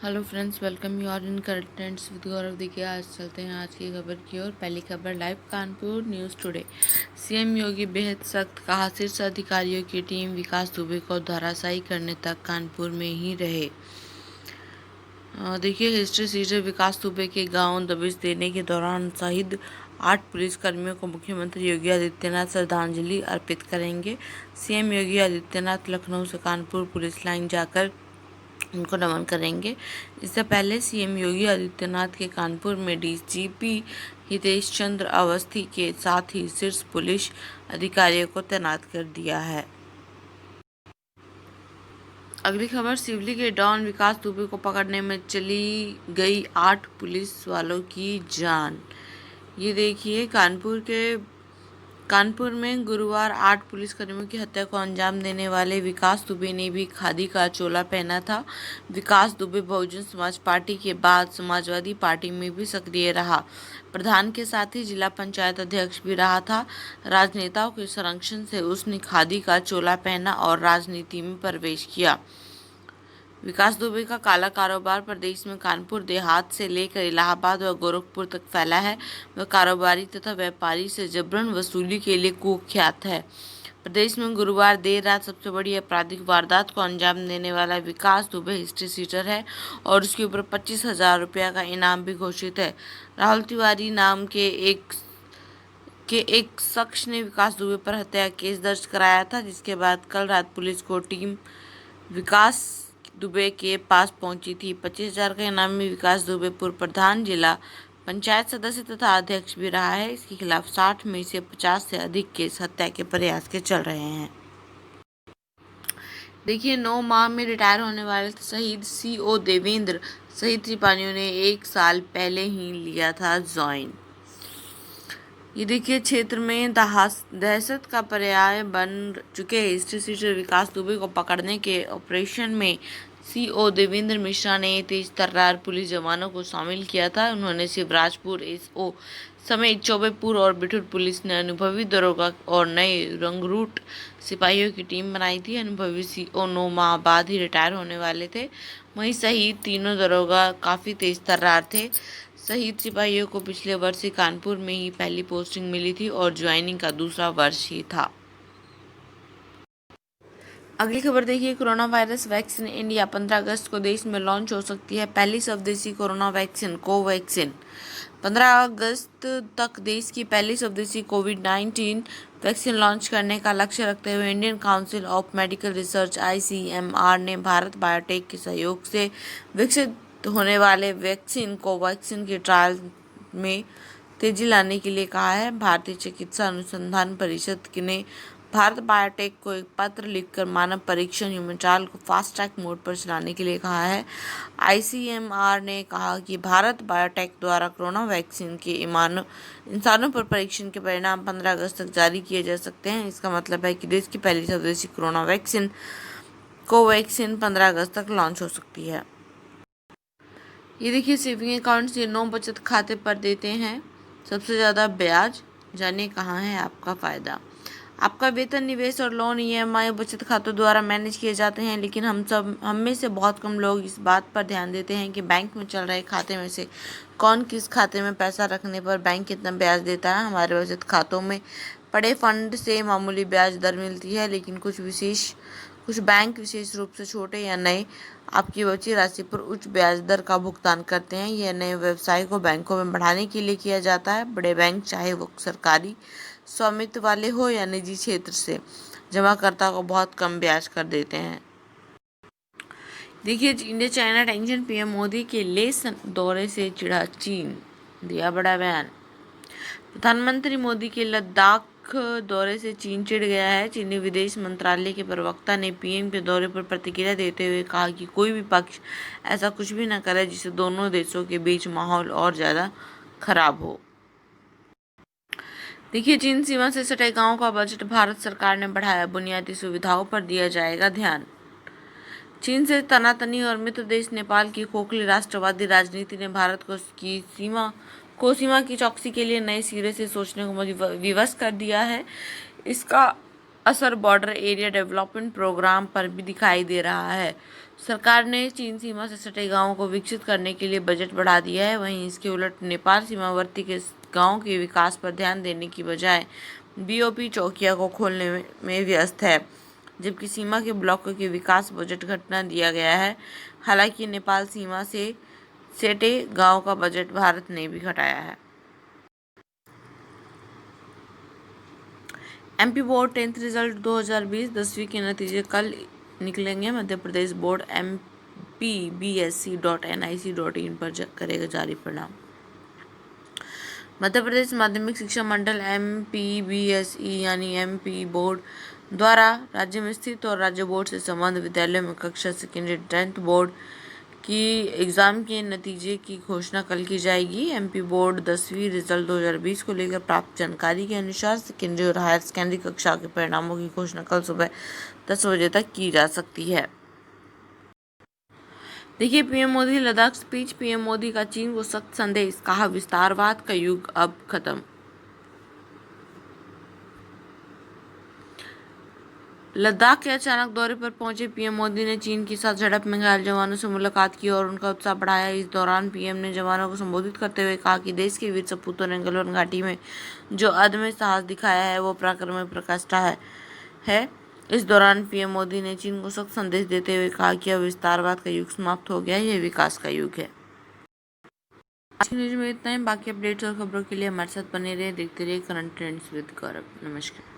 Hello friends, welcome you are in contents with Gaurav. देखिए, आज चलते हैं आज की खबर की ओर। पहली खबर live Kanpur news today. CM Yogi बेहद सख्त, कहा शीर्ष अधिकारियों की टीम विकास दुबे को धराशायी करने तक कानपुर में ही रहे। देखिए, हिस्ट्री सीटर विकास दुबे के गांव दबिश देने के दौरान शहीद 8 पुलिसकर्मियों को मुख्यमंत्री योगी आदित्यनाथ श्रद्धांजलि अर्पित करेंगे। सीएम योगी आदित्यनाथ लखनऊ से कानपुर पुलिस लाइन जाकर उनको नमन करेंगे। इससे पहले सीएम योगी आदित्यनाथ के कानपुर में डीजीपी हितेश चंद्र अवस्थी के साथ ही शीर्ष पुलिस अधिकारियों को तैनात कर दिया है। अगली खबर, सिवली के डॉन विकास दुबे को पकड़ने में चली गई 8 पुलिस वालों की जान। ये देखिए, कानपुर में गुरुवार 8 पुलिसकर्मियों की हत्या को अंजाम देने वाले विकास दुबे ने भी खादी का चोला पहना था। विकास दुबे बहुजन समाज पार्टी के बाद समाजवादी पार्टी में भी सक्रिय रहा। प्रधान के साथ ही जिला पंचायत अध्यक्ष भी रहा था। राजनेताओं के संरक्षण से उसने खादी का चोला पहना और राजनीति में प्रवेश किया। विकास दुबे का काला कारोबार प्रदेश में कानपुर देहात से लेकर इलाहाबाद व गोरखपुर तक फैला है। वह कारोबारी तथा व्यापारी से जबरन वसूली के लिए कुख्यात है। प्रदेश में गुरुवार देर रात सबसे बड़ी आपराधिक वारदात को अंजाम देने वाला विकास दुबे हिस्ट्री सीटर है और उसके ऊपर 25,000 रुपया का इनाम भी घोषित है। राहुल तिवारी नाम के एक शख्स ने विकास दुबे पर हत्या केस दर्ज कराया था, जिसके बाद कल रात पुलिस को टीम विकास दुबे के पास पहुंची थी। 25,000 का इनामी विकास दुबे पूर्व प्रधान, जिला पंचायत सदस्य तथा अध्यक्ष भी रहा है। इसके खिलाफ 60 में से 50 से अधिक केस हत्या के प्रयास के चल रहे हैं। देखिए, 9 माह में रिटायर होने वाले शहीद सीओ देवेंद्र शहीद सिपाहियों ने 1 साल पहले ही लिया था ज्वाइन। ये देखिए, क्षेत्र में दहशत का पर्याय बन चुके हिस्ट्री सीटर विकास दुबे को पकड़ने के ऑपरेशन में सीओ देवेंद्र मिश्रा ने तेज तर्रार पुलिस जवानों को शामिल किया था। उन्होंने शिवराजपुर एसओ समेत चौबेपुर और बिठूर पुलिस ने अनुभवी दरोगा और नए रंगरूट सिपाहियों की टीम बनाई थी। अनुभवी सीओ 9 माह बाद ही रिटायर होने वाले थे। वहीं शहीद तीनों दरोगा काफ़ी तेज तर्रार थे। शहीद सिपाहियों को पिछले वर्ष ही कानपुर में ही पहली पोस्टिंग मिली थी और ज्वाइनिंग का दूसरा वर्ष ही था। अगली खबर देखिए, कोरोना वायरस वैक्सीन इंडिया 15 अगस्त को देश में लॉन्च हो सकती है पहली स्वदेशी कोरोना वैक्सीन कोवैक्सीन। 15 अगस्त तक देश की पहली स्वदेशी कोविड-19 वैक्सीन लॉन्च करने का लक्ष्य रखते हुए Indian council of medical research ICMR ने भारत बायोटेक के सहयोग से विकसित होने वाले वैक्सीन कोवैक्सीन के ट्रायल में तेजी लाने के लिए कहा है। भारतीय चिकित्सा अनुसंधान परिषद ने भारत बायोटेक को एक पत्र लिखकर मानव परीक्षण ह्यूमन ट्रायल को फास्ट ट्रैक मोड पर चलाने के लिए कहा है। ICMR ने कहा कि भारत बायोटेक द्वारा कोरोना वैक्सीन के इंसानों पर परीक्षण के परिणाम 15 अगस्त तक जारी किए जा सकते हैं। इसका मतलब है कि देश की पहली स्वदेशी कोरोना वैक्सीन कोवैक्सीन 15 अगस्त तक लॉन्च हो सकती है। ये देखिए, सेविंग अकाउंट से 9 बचत खाते पर देते हैं सबसे ज़्यादा ब्याज। जानिए कहाँ है आपका फ़ायदा। आपका वेतन, निवेश और लोन EMI बचत खातों द्वारा मैनेज किए जाते हैं, लेकिन हम में से बहुत कम लोग इस बात पर ध्यान देते हैं कि बैंक में चल रहे खाते में से कौन किस खाते में पैसा रखने पर बैंक कितना ब्याज देता है। हमारे बचत खातों में पड़े फंड से मामूली ब्याज दर मिलती है, लेकिन कुछ बैंक विशेष रूप से छोटे या नए आपकी बची राशि पर उच्च ब्याज दर का भुगतान करते हैं। यह नए व्यवसाय को बैंकों में बढ़ाने के लिए किया जाता है। बड़े बैंक, चाहे वो सरकारी स्वामित्व वाले हो या निजी क्षेत्र से, जमाकर्ता को बहुत कम ब्याज कर देते हैं। देखिए, India China tension, PM Modi के ले दौरे से चिढ़ा चीन, दिया बड़ा बयान। प्रधानमंत्री मोदी के लद्दाख दौरे से चीन चिढ़ गया है। चीनी विदेश मंत्रालय के प्रवक्ता ने PM के दौरे पर प्रतिक्रिया देते हुए कहा कि कोई भी पक्ष ऐसा कुछ भी न करे जिससे दोनों देशों के बीच माहौल और ज़्यादा खराब हो। देखिए, चीन सीमा से सटे गांवों का बजट भारत सरकार ने बढ़ाया, बुनियादी सुविधाओं पर दिया जाएगा ध्यान। चीन से तनातनी और मित्र देश नेपाल की खोखली राष्ट्रवादी राजनीति ने भारत को सीमा की चौकसी के लिए नए सिरे से सोचने को विवश कर दिया है। इसका असर बॉर्डर एरिया डेवलपमेंट प्रोग्राम पर भी दिखाई दे रहा है। सरकार ने चीन सीमा से सटे गांवों को विकसित करने के लिए बजट बढ़ा दिया है। वहीं इसके उलट नेपाल सीमावर्ती के गांवों के विकास पर ध्यान देने की बजाय बीओपी चौकिया को खोलने में व्यस्त है, जबकि सीमा के ब्लॉकों के विकास बजट घटना दिया गया है। हालांकि नेपाल सीमा से सटे गांव का बजट भारत ने भी घटाया है। एमपी बोर्ड 10th रिजल्ट 2020 10वीं के नतीजे कल निकलेंगे। मध्य प्रदेश बोर्ड mpbsc.nic.in पर करेगा जारी परिणाम। मध्य प्रदेश माध्यमिक शिक्षा मंडल MPBSE यानी एमपी बोर्ड द्वारा राज्य में स्थित और राज्य बोर्ड से संबद्ध विद्यालयों में कक्षा सेकेंडरी 10th बोर्ड की एग्जाम के नतीजे की घोषणा कल की जाएगी। एमपी बोर्ड 10वीं रिजल्ट 2020 को लेकर प्राप्त जानकारी के अनुसार सेकेंडरी और हायर सेकेंडरी कक्षा के परिणामों की घोषणा कल सुबह 10 बजे तक की जा सकती है। देखिए PM Modi Ladakh speech. PM Modi का चीन को सख्त संदेश, कहा विस्तारवाद का युग अब खत्म। लद्दाख के अचानक दौरे पर पहुंचे पीएम मोदी ने चीन के साथ झड़प में घायल जवानों से मुलाकात की और उनका उत्साह बढ़ाया। इस दौरान पीएम ने जवानों को संबोधित करते हुए कहा कि देश के वीर सपूतों ने गलवान घाटी में जो अदम्य साहस दिखाया है वो पराक्रम में प्रकाष्ठा है। इस दौरान पीएम मोदी ने चीन को सख्त संदेश देते हुए कहा कि अब विस्तारवाद का युग समाप्त हो गया है, यह विकास का युग है। आज की न्यूज में इतना ही। बाकी अपडेट्स और खबरों के लिए हमारे साथ बने रहे, देखते रहिए करंट ट्रेंड्स विद गौरव। नमस्कार।